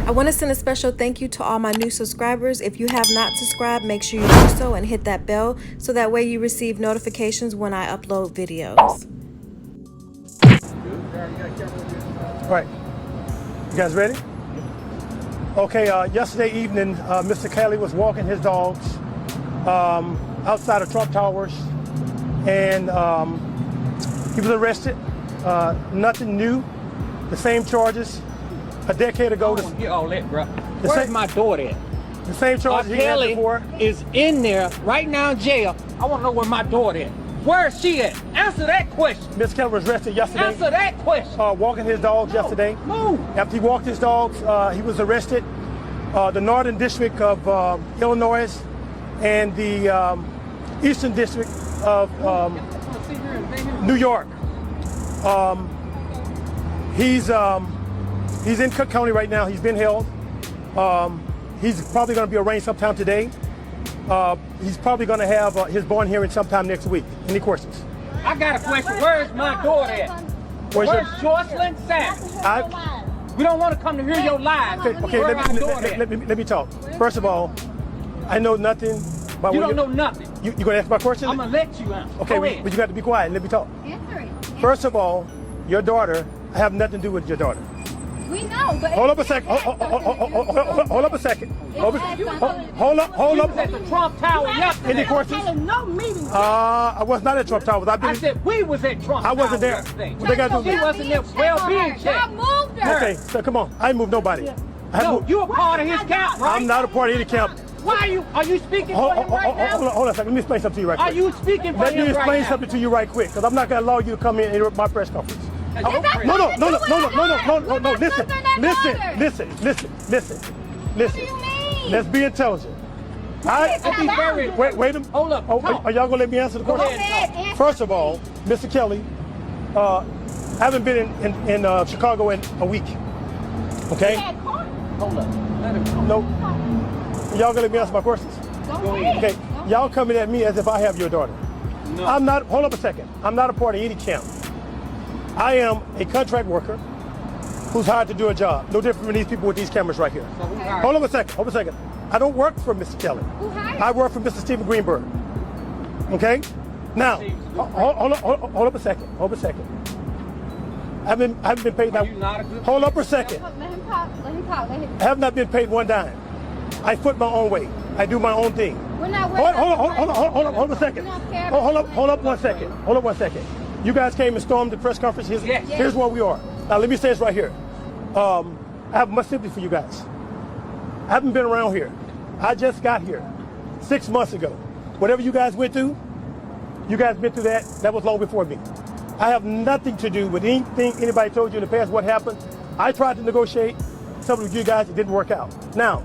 I want to send a special thank you to all my new subscribers. If you have not subscribed, make sure you do so and hit that bell so that way you receive notifications when I upload videos. All right, you guys ready? Okay, yesterday evening, Mr. Kelly was walking his dogs outside of Trump Towers, and he was arrested. Nothing new, the same charges. A decade ago. I don't get all that, bro. Where's my daughter at? The same charges he had before. Is in there right now in jail. I want to know where my daughter at. Where is she at? Answer that question. Mr. Kelly was arrested yesterday. Answer that question. Walking his dogs yesterday. Move. After he walked his dogs, he was arrested. The Northern District of Illinois and the Eastern District of New York. He's in Cook County right now. He's been held. He's probably going to be arraigned sometime today. He's probably going to have his bond hearing sometime next week. Any questions? I got a question. Where's my daughter at? Where's Jocelyn Savage? We don't want to come to hear your lies. Okay, let me talk. First of all, I know nothing about you don't know nothing. You going to ask my question? I'm going to let you answer. Okay, but you got to be quiet and let me talk. Answer it. First of all, your daughter, I have nothing to do with your daughter. We know, but hold up a second. Hold up a second. Hold up. At the Trump Tower yesterday. Any questions? No meeting. I was not at Trump Tower. I said we was at Trump Tower. I wasn't there. Yesterday. What they got to do? She wasn't there. Well-being check. Y'all moved her. Okay, so come on. I ain't moved nobody. No, you a part of his camp, right? I'm not a part of any camp. Why are you speaking for him right now? Hold on a second. Let me explain something to you right quick. Are you speaking for him right now? Let me explain something to you right quick, because I'm not going to allow you to come in and interrupt my press conference. No. Listen. What do you mean? Let's be intelligent. Wait a minute. Hold up. Are y'all gonna let me answer the question? Go ahead. First of all, Mr. Kelly, I haven't been in Chicago in a week. Okay? Hold up. Let him come. No. Y'all gonna let me answer my questions? Go ahead. Okay. Y'all coming at me as if I have your daughter. No. I'm not. Hold up a second. I'm not a part of any camp. I am a contract worker who's hired to do a job. No different from these people with these cameras right here. So Hold on a second. I don't work for Mr. Kelly. Who hired I work for Mr. Stephen Greenberg. Okay? Now, hold up a second. I haven't been paid now. Hold up a second. Let him talk. I have not been paid one dime. I foot my own way. I do my own thing. We're not Hold a second. Hold up one second. You guys came and stormed the press conference. Here's where we are. Now let me say this right here. I have much sympathy for you guys. I haven't been around here. I just got here 6 months ago. Whatever you guys went through, you guys been through that. That was long before me. I have nothing to do with anything anybody told you in the past what happened. I tried to negotiate. Some of you guys, it didn't work out. Now,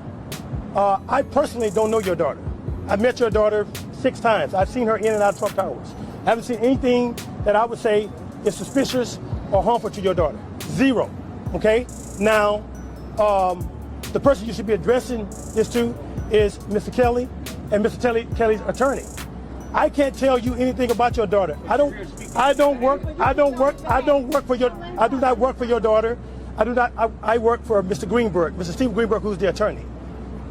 I personally don't know your daughter. I met your daughter 6 times. I've seen her in and out of Trump Towers. I haven't seen anything that I would say is suspicious or harmful to your daughter. Zero. Okay? Now, the person you should be addressing this to is Mr. Kelly and Mr. Kelly's attorney. I can't tell you anything about your daughter. I do not work for your daughter. I work for Mr. Greenberg, Mr. Steve Greenberg, who's the attorney.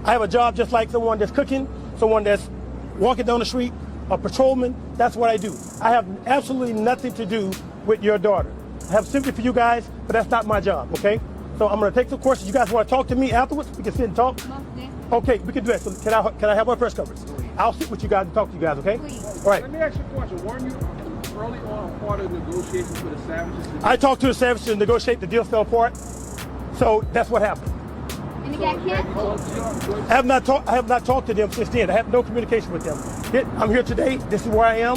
I have a job just like someone that's cooking, someone that's walking down the street, a patrolman. That's what I do. I have absolutely nothing to do with your daughter. I have sympathy for you guys, but that's not my job, okay? So I'm going to take some questions. You guys want to talk to me afterwards? We can sit and talk? Okay, we can do that. So can I have my press conference? I'll sit with you guys and talk to you guys, okay? Please. All right. Let me ask you a question. Weren't you early on part of the negotiations with the Savages? I talked to the Savages to negotiate. The deal fell apart. So that's what happened. And it got canceled? I have not talked to them since then. I have no communication with them. I'm here today. This is where I am.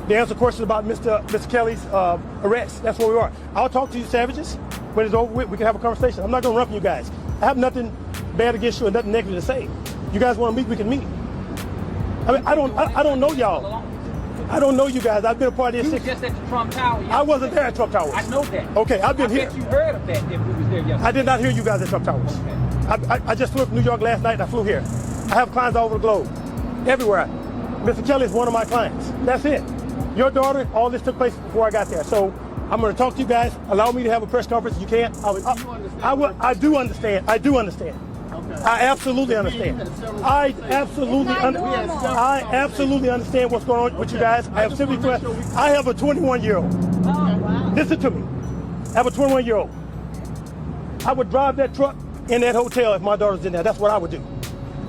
To answer questions about Mr. Kelly's arrest. That's where we are. I'll talk to you Savages. When it's over with, we can have a conversation. I'm not going to run from you guys. I have nothing bad against you and nothing negative to say. You guys want to meet, we can meet. I mean, I don't know y'all. I don't know you guys. I've been a part of this. You was just at the Trump Tower yesterday. I wasn't there at Trump Towers. I know that. Okay, I've been here. I bet you heard of that if we was there yesterday. I did not hear you guys at Trump Towers. Okay. I just flew from New York last night and I flew here. I have clients all over the globe, everywhere. Mr. Kelly is one of my clients. That's it. Your daughter, all this took place before I got there. So I'm going to talk to you guys. Allow me to have a press conference. You can't. I do understand. I do understand. Okay. I absolutely understand. I absolutely understand what's going on with you guys. I have sympathy for. I have a 21-year-old. Oh, wow. Listen to me. I have a 21-year-old. I would drive that truck in that hotel if my daughter's in there. That's what I would do.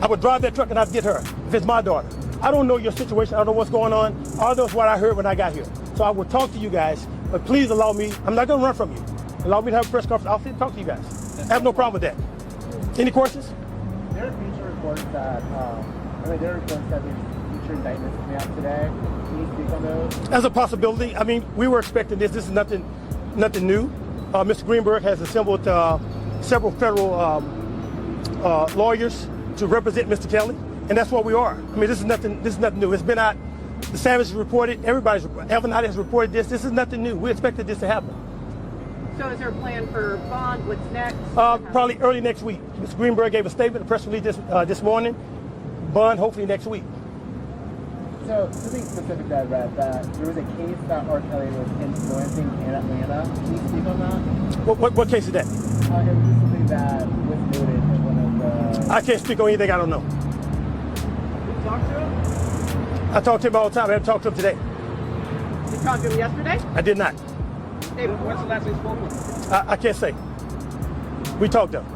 I would drive that truck and I'd get her if it's my daughter. I don't know your situation. I don't know what's going on. All that's what I heard when I got here. So I will talk to you guys, but please allow me. I'm not going to run from you. Allow me to have a press conference. I'll sit and talk to you guys. I have no problem with that. Any questions? There are future reports that, there are reports that there's future indictments coming out today. Can you speak on those? As a possibility. I mean, we were expecting this. This is nothing new. Mr. Greenberg has assembled several federal lawyers to represent Mr. Kelly, and that's what we are. I mean, this is nothing new. It's been out. The Savages reported. Everybody has reported this. This is nothing new. We expected this to happen. So is there a plan for bond? What's next? Probably early next week. Mr. Greenberg gave a statement, a press release this morning. Bond hopefully next week. So something specific that I read, that there was a case that R. Kelly was influencing in Atlanta. Can you speak on that? What case is that? It was just something that was noted in one of the... I can't speak on anything I don't know. Did you talk to him? I talk to him all the time. I haven't talked to him today. You talked to him yesterday? I did not. David, When's the last time you spoke with him? I can't say. We talked to him.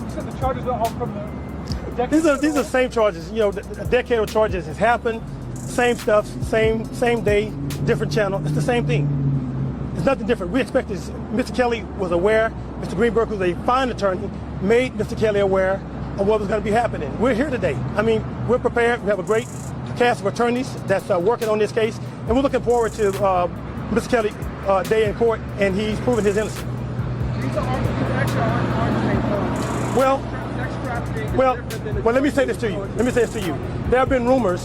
You said the charges are all from the... These are the same charges. You know, a decade of charges has happened. Same stuff, same day, different channel. It's the same thing. It's nothing different. We expected this. Mr. Kelly was aware. Mr. Greenberg, who's a fine attorney, made Mr. Kelly aware of what was going to be happening. We're here today. I mean, we're prepared. We have a great cast of attorneys that's working on this case, and we're looking forward to Mr. Kelly day in court, and he's proven his innocence. These are extra arms things. Well, let me say this to you. There have been rumors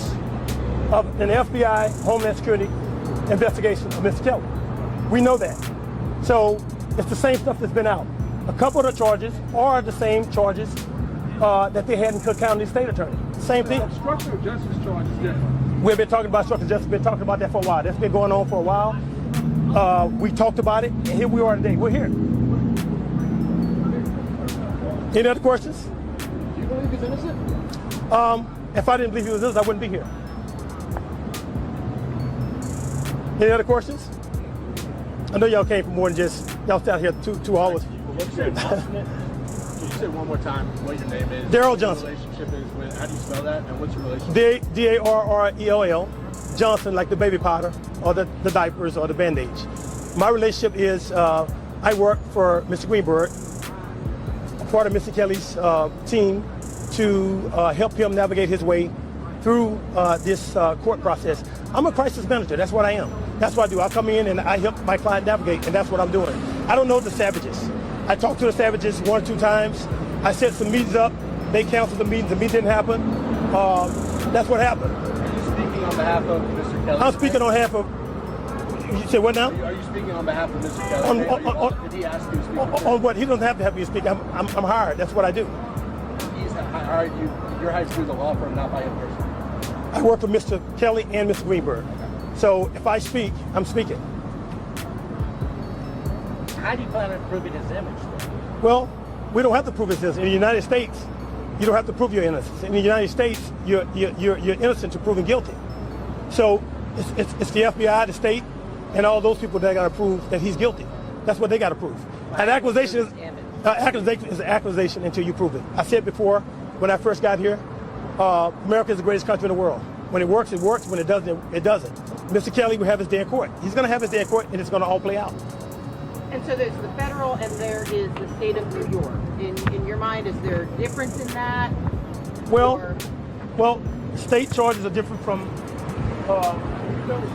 of an FBI Homeland Security investigation of Mr. Kelly. We know that. So it's the same stuff that's been out. A couple of the charges are the same charges that they had in Cook County State Attorney. Same thing. Structural justice charge is different. We've been talking about structural justice. Been talking about that for a while. That's been going on for a while. We talked about it, and here we are today. We're here. Any other questions? Do you believe he's innocent? If I didn't believe he was innocent, I wouldn't be here. Any other questions? I know y'all came for more than just, y'all sat here 2 hours. Can you say one more time what your name is? Darrell Johnson. What your relationship is with, how do you spell that, and what's your relationship? Darrell Johnson, like the baby powder, or the diapers, or the bandage. My relationship is, I work for Mr. Greenberg, part of Mr. Kelly's team, to help him navigate his way through this court process. I'm a crisis manager. That's what I am. That's what I do. I come in and I help my client navigate, and that's what I'm doing. I don't know the Savages. I talked to the Savages 1 or 2 times. I set some meetings up. They canceled the meetings. The meeting didn't happen. That's what happened. Are you speaking on behalf of Mr. Kelly? I'm speaking on behalf of... You said what now? Are you speaking on behalf of Mr. Kelly? Did he ask you to speak? On what? He doesn't have to have me to speak. I'm hired. That's what I do. You're hired through the law firm, not by a person. I work for Mr. Kelly and Mr. Greenberg. So if I speak, I'm speaking. How do you plan on proving his image, though? Well, we don't have to prove his innocence. In the United States, you don't have to prove your innocence. In the United States, you're innocent to proving guilty. So it's the FBI, the state, and all those people that got to prove that he's guilty. That's what they got to prove. An accusation is an accusation until you prove it. I said before, when I first got here, America is the greatest country in the world. When it works, it works. When it doesn't, it doesn't. Mr. Kelly will have his day in court. He's going to have his day in court, and it's going to all play out. And so there's the federal and there is the state of New York. In your mind, is there a difference in that? Well, Or- well, state charges are different from federal charges.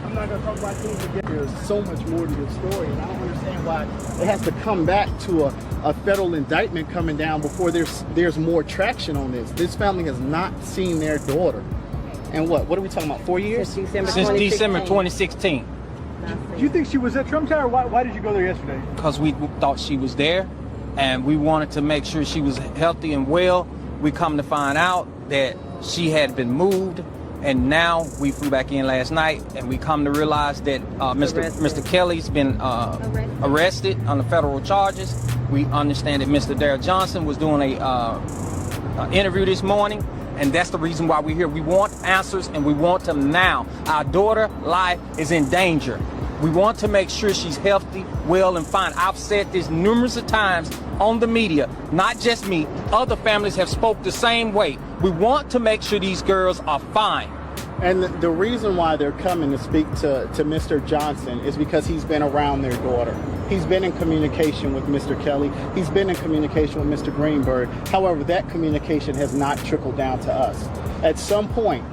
I'm not going to talk about things again. There's so much more to the story, and I don't understand why it has to come back to a federal indictment coming down before there's more traction on this. This family has not seen their daughter. And what are we talking about, 4 years? Since December 2016. Do you think she was at Trump Tower? Why did you go there yesterday? Because we thought she was there, and we wanted to make sure she was healthy and well. We come to find out that she had been moved, And now we flew back in last night, and we come to realize that Mr. Kelly's been arrested on the federal charges. We understand that Mr. Darrell Johnson was doing a interview this morning, and that's the reason why we're here. We want answers, and we want them now. Our daughter's life is in danger. We want to make sure she's healthy, well, and fine. I've said this numerous of times on the media, not just me. Other families have spoke the same way. We want to make sure these girls are fine. And the reason why they're coming to speak to Mr. Johnson is because he's been around their daughter. He's been in communication with Mr. Kelly. He's been in communication with Mr. Greenberg. However, that communication has not trickled down to us. At some point,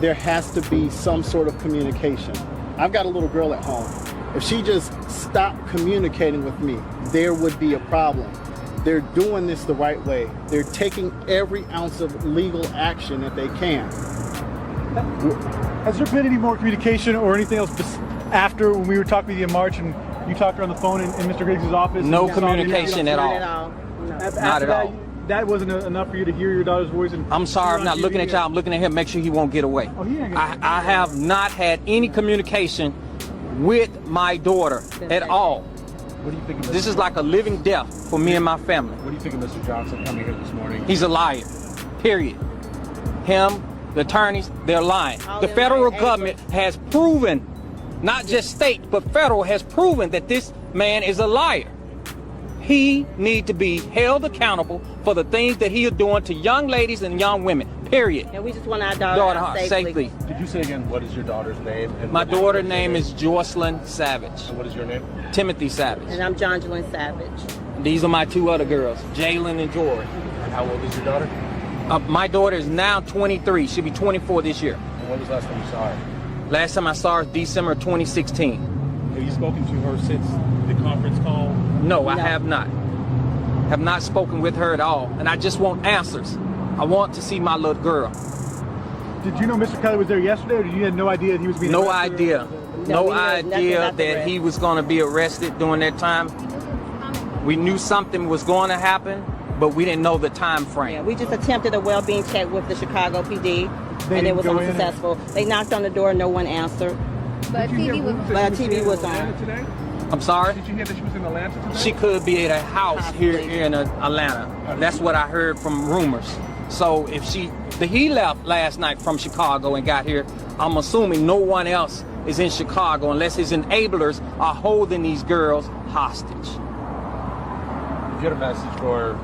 there has to be some sort of communication. I've got a little girl at home. If she just stopped communicating with me, there would be a problem. They're doing this the right way. They're taking every ounce of legal action that they can. Has there been any more communication or anything else after when we were talking to you in March and you talked to her on the phone in Mr. Griggs' office? No communication at all. Not at all. That wasn't enough for you to hear your daughter's voice? And I'm sorry, I'm not looking at y'all. I'm looking at him. Make sure he won't get away. Oh, he ain't gonna get I have not had any communication with my daughter at all. What do you think of This is like a living death for me and my family. What do you think of Mr. Johnson coming here this morning? He's a liar, period. Him, the attorneys, they're lying. The federal government has proven, not just state, but federal has proven that this man is a liar. He needs to be held accountable for the things that he is doing to young ladies and young women, period. And we just want our daughter out safely. Did you say again, what is your daughter's name? And My daughter's name is Jocelyn Savage. And what is your name? Timothy Savage. And I'm Jongelyn Savage. These are my two other girls, Jalen and Jory. And how old is your daughter? My daughter is now 23. She'll be 24 this year. And when was the last time you saw her? Last time I saw her, December 2016. Have you spoken to her since the conference call? No, I have not. Have not spoken with her at all. And I just want answers. I want to see my little girl. Did you know Mr. Kelly was there yesterday, or you had no idea that he was being No arrested? idea. No idea that he was going to be arrested during that time. We knew something was going to happen, but we didn't know the time frame. Yeah, we just attempted a well-being check with the Chicago PD, and it was go in unsuccessful. They knocked on the door, no one answered. But TV was But TV was on. Today? I'm sorry? Did you hear that she was in Atlanta today? She could be at a house here in Atlanta. That's what I heard from rumors. So if he left last night from Chicago and got here, I'm assuming no one else is in Chicago unless his enablers are holding these girls hostage. If you had a message for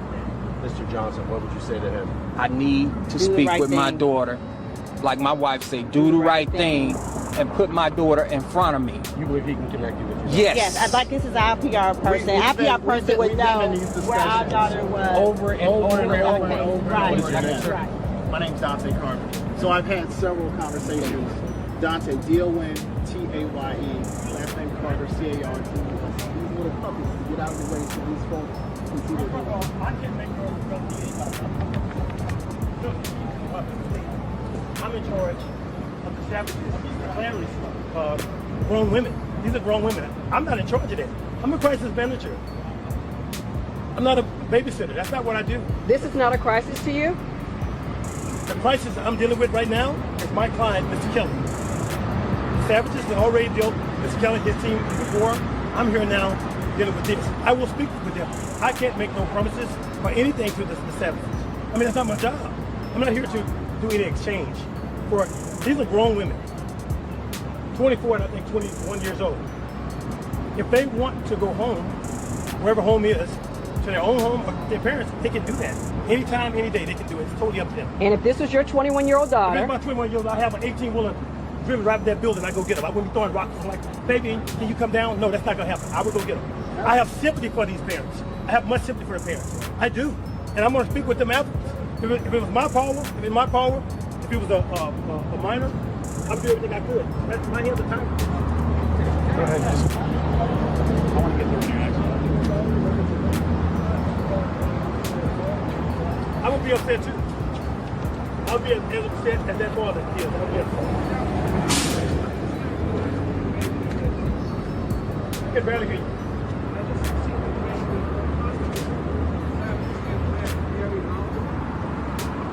Mr. Johnson, what would you say to him? I need to speak with my daughter. Like my wife said, do the right thing and put my daughter in front of me. You believe he can connect you with your Yes. Yes, I'd like this is our PR person. Our PR person would know where our daughter was. Over and over and over and over. Right. What is your name? Right. My name's Dante Carver. So I've had several conversations. Dante, D-O-N, T-A-Y-E, last name Carter, C-A-R-T. These little puppies to get out of the way so these folks can see their daughter. I'm in charge of the savages, the families, grown women. These are grown women. I'm not in charge of that. I'm a crisis manager. I'm not a babysitter. That's not what I do. This is not a crisis to you? The crisis I'm dealing with right now is my client, Mr. Kelly. The savages have already dealt with Mr. Kelly and his team before. I'm here now dealing with this. I will speak with them. I can't make no promises or anything to the savages. I mean, that's not my job. I'm not here to do any exchange. These are grown women, 24 and I think 21 years old. If they want to go home, wherever home is, to their own home or their parents, they can do that. Anytime, any day, they can do it. It's totally up to them. And if this was your 21-year-old If daughter, it's my 21-year-old, I have an 18-wheeler driven right up that building. I go get them. I wouldn't be throwing rocks. I'm like, baby, can you come down? No, that's not going to happen. I would go get them. I have sympathy for these parents. I have much sympathy for the parents. I do. And I'm going to speak with them afterwards. If it was my power, if it was a minor, I'd do everything I could. That's my hands are tied. Go ahead. I want to get through your action. I would be upset too. I would be as upset as that father is. I would be upset. I can barely hear you.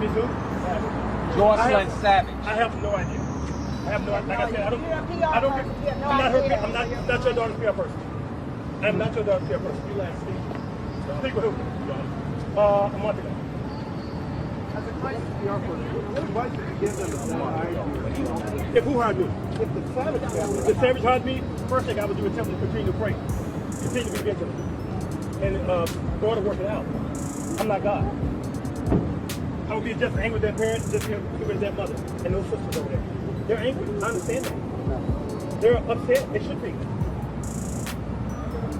Me too? Jocelyn Savage. I have no idea. I have no, like I said, I don't, You're a PR I don't, person. You have no I'm not her, idea. I'm not your daughter's PR person. I'm not your daughter's PR person. You last speak. Speak with who? A month ago. As a crisis PR person, why did you give them the idea? If who hired me? If the Savage family, If Savage hired me, first thing I would do is tell them to continue to pray. Continue to be vigilant. And go to work it out. I'm not God. I would be just angry with that parent, just angry with that mother, and those sisters over there. They're angry. I understand that. They're upset. They should be.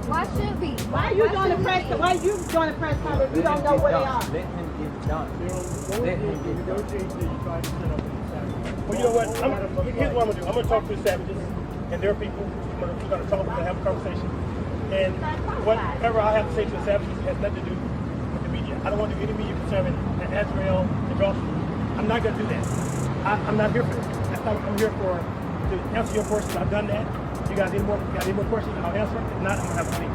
Why should be? Why are you doing the press? Why are you doing the press conference? You don't know where they are. Let him get done. Let him get done. Well, you know what? Here's what I'm going to do. I'm going to talk to the Savages and their people. We're going to talk, we're going to have a conversation. And whatever I have to say to the Savages has nothing to do with the media. I don't want to do any media concerning Azrael and Johnson. I'm not going to do that. I'm not here for that. I'm here to answer your questions. I've done that. You guys got any more questions? I'll answer. If not, I'm going to have a seat.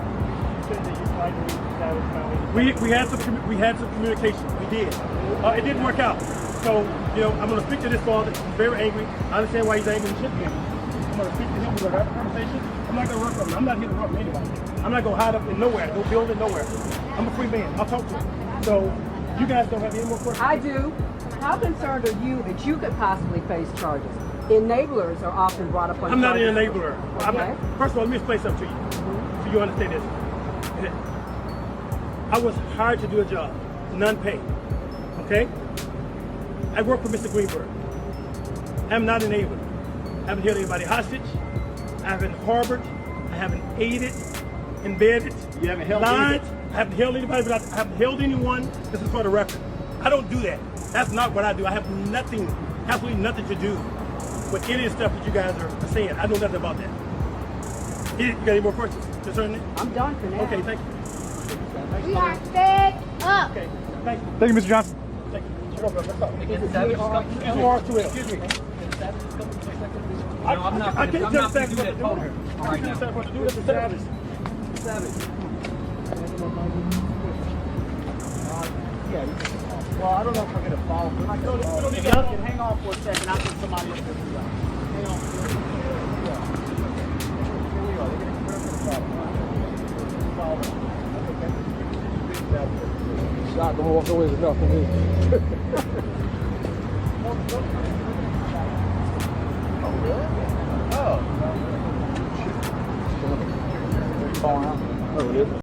We had some communication. We did. It didn't work out. So, you know, I'm going to speak to this father. He's very angry. I understand why he's angry. He should be angry. I'm going to speak to him. We're going to have a conversation. I'm not going to run from him. I'm not here to run from anybody. I'm not going to hide up in nowhere. Go build it nowhere. I'm a free man. I'll talk to him. So, you guys don't have any more questions? I do. How concerned are you that you could possibly face charges? Enablers are often brought up on I'm not charges. an enabler. Okay. First of all, let me explain something to you. So you understand this. I was hired to do a job, none paid. Okay? I work for Mr. Greenberg. I'm not an enabler. I haven't held anybody hostage. I haven't harbored. I haven't aided, embedded, You haven't held lied. I haven't held anybody, but I haven't held anyone. This is for the record. I don't do that. That's not what I do. I have nothing, absolutely nothing to do with any of the stuff that you guys are saying. I know nothing about that. You got any more questions concerning it? I'm done for now. Okay, thank you. We are fed up. Okay, thank you. Thank you, Mr. Johnson. Thank you. Let's talk. Excuse me. Excuse me. I'm not I can't I'm tell not the gonna do that Savage for what her to do. I right can't tell now. what to do. That's the Savage. well, I don't know if we're going to follow. We're not going to follow. If y'all can hang on for a second, I'll get somebody up there for y'all. Hang on. Yeah. Here we are. shot going walk away is enough for me. Oh, really? Oh. Oh, it is?